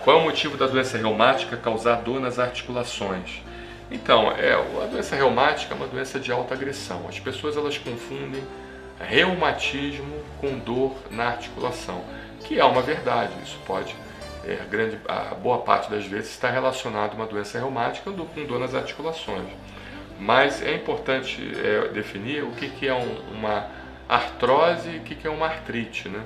Qual é o motivo da doença reumática causar dor nas articulações? Então, a doença reumática é uma doença de alta agressão. As pessoas elas confundem reumatismo com dor na articulação, que é uma verdade. Isso pode, a boa parte das vezes, está relacionado a uma doença reumática com dor nas articulações. Mas é importante definir o que é uma artrose e o que é uma artrite, né?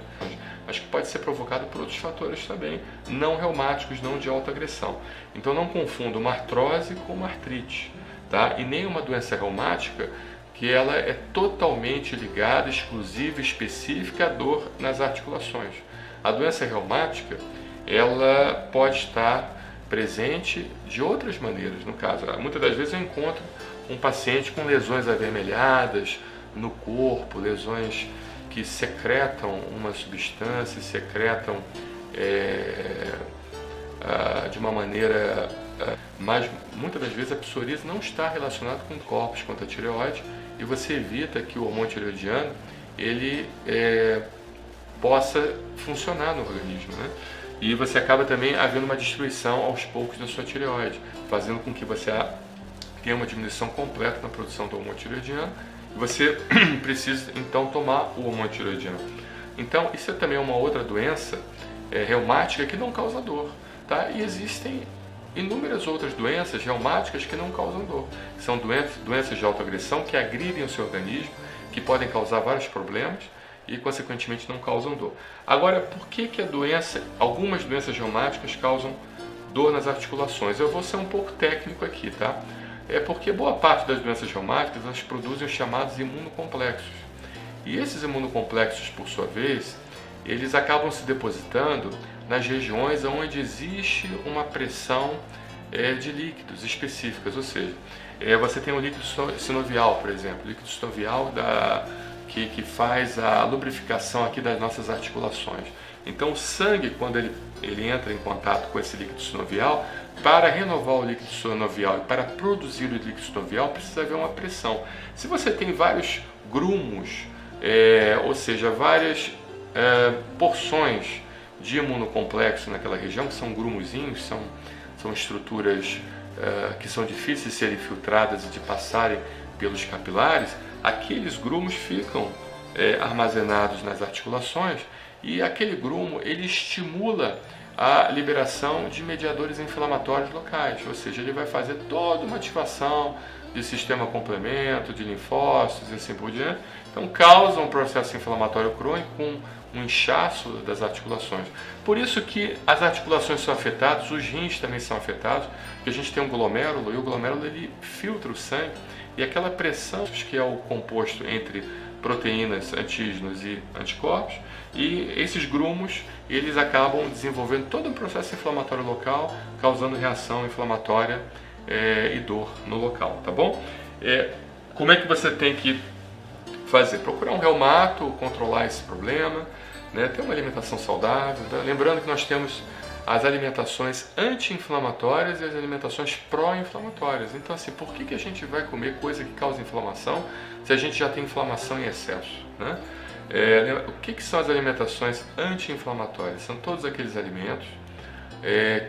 Mas que pode ser provocado por outros fatores também, não reumáticos, não de alta agressão. Então não confunda uma artrose com uma artrite, tá? E nem uma doença reumática que ela é totalmente ligada, exclusiva, específica à dor nas articulações. A doença reumática, ela pode estar presente de outras maneiras. No caso, muitas das vezes eu encontro um paciente com lesões avermelhadas no corpo, lesões que secretam uma substância, secretam de uma maneira, mas muitas das vezes a psoríase não está relacionada com corpos quanto a tireoide, e você evita que o hormônio tireoidiano ele possa funcionar no organismo, né? E você acaba também havendo uma destruição aos poucos da sua tireoide, fazendo com que você tenha uma diminuição completa na produção do hormônio tireoidiano. Você precisa então tomar o hormônio tireoidiano. Então isso também é uma outra doença reumática que não causa dor, tá? E existem inúmeras outras doenças reumáticas que não causam dor. São doenças de autoagressão que agridem o seu organismo, que podem causar vários problemas e consequentemente não causam dor. Agora, por que algumas doenças reumáticas causam dor nas articulações? Eu vou ser um pouco técnico aqui, tá? É porque boa parte das doenças reumáticas elas produzem os chamados imunocomplexos. E esses imunocomplexos, por sua vez, eles acabam se depositando nas regiões onde existe uma pressão de líquidos específicas, ou seja, você tem o líquido sinovial, por exemplo, o líquido sinovial que faz a lubrificação aqui das nossas articulações. Então o sangue, quando ele entra em contato com esse líquido sinovial, para renovar o líquido sinovial e para produzir o líquido sinovial precisa haver uma pressão. Se você tem vários grumos, ou seja, várias porções de imunocomplexo naquela região, que são grumozinhos, são estruturas que são difíceis de serem filtradas e de passarem pelos capilares, aqueles grumos ficam armazenados nas articulações e aquele grumo ele estimula a liberação de mediadores inflamatórios locais, ou seja, ele vai fazer toda uma ativação de sistema complemento, de linfócitos e assim por diante. Então causa um processo inflamatório crônico com um inchaço das articulações. Por isso que as articulações são afetadas, os rins também são afetados, porque a gente tem um glomérulo e o glomérulo ele filtra o sangue e aquela pressão que é o composto entre proteínas, antígenos e anticorpos, e esses grumos eles acabam desenvolvendo todo um processo inflamatório local, causando reação inflamatória e dor no local, tá bom? Como é que você tem que fazer? Procurar um reumato, controlar esse problema, né? Ter uma alimentação saudável, tá? Lembrando que nós temos as alimentações anti-inflamatórias e as alimentações pró-inflamatórias. Então, assim, por que a gente vai comer coisa que causa inflamação se a gente já tem inflamação em excesso, né? O que são as alimentações anti-inflamatórias? São todos aqueles alimentos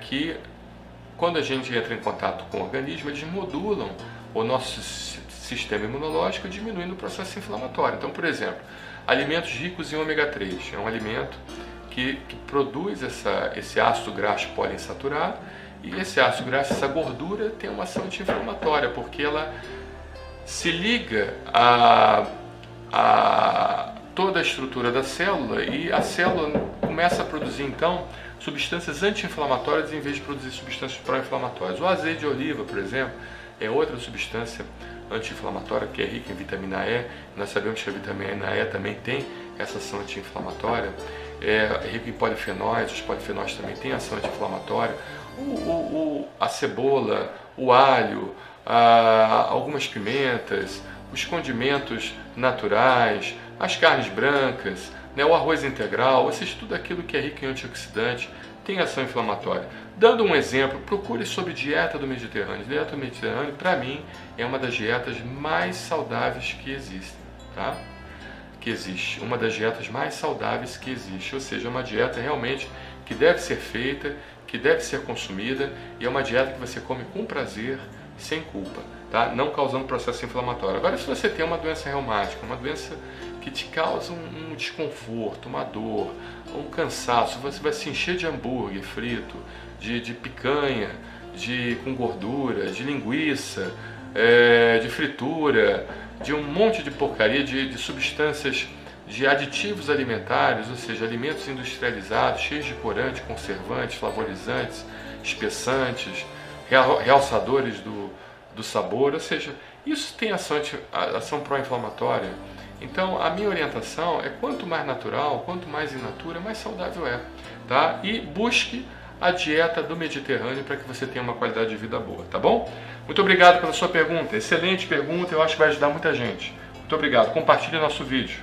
que, quando a gente entra em contato com o organismo, eles modulam o nosso sistema imunológico, diminuindo o processo inflamatório. Então, por exemplo, alimentos ricos em ômega 3 é um alimento que produz esse ácido graxo poliinsaturado, e esse ácido graxo, essa gordura, tem uma ação anti-inflamatória, porque ela se liga a toda a estrutura da célula e a célula começa a produzir então substâncias anti-inflamatórias em vez de produzir substâncias pró-inflamatórias. O azeite de oliva, por exemplo, é outra substância anti-inflamatória que é rica em vitamina E. Nós sabemos que a vitamina E também tem essa ação anti-inflamatória. É rico em polifenóis, os polifenóis também têm ação anti-inflamatória. A cebola, o alho, algumas pimentas, os condimentos naturais, as carnes brancas, né, o arroz integral, tudo aquilo que é rico em antioxidante tem ação inflamatória. Dando um exemplo, procure sobre dieta do Mediterrâneo. Dieta do Mediterrâneo, para mim, é uma das dietas mais saudáveis que existem, tá? Uma das dietas mais saudáveis que existe, ou seja, uma dieta realmente que deve ser feita, que deve ser consumida e é uma dieta que você come com prazer, sem culpa, tá? Não causando processo inflamatório. Agora, se você tem uma doença reumática, uma doença que te causa um desconforto, uma dor, um cansaço, você vai se encher de hambúrguer frito, de picanha, com gordura, de linguiça, de fritura, de um monte de porcaria, de substâncias, de aditivos alimentares, ou seja, alimentos industrializados, cheios de corante, conservantes, flavorizantes, espessantes, realçadores do sabor, ou seja, isso tem ação pró-inflamatória. Então, a minha orientação é quanto mais natural, quanto mais in natura, mais saudável é, tá? E busque a dieta do Mediterrâneo para que você tenha uma qualidade de vida boa, tá bom? Muito obrigado pela sua pergunta, excelente pergunta, eu acho que vai ajudar muita gente. Muito obrigado, compartilhe nosso vídeo.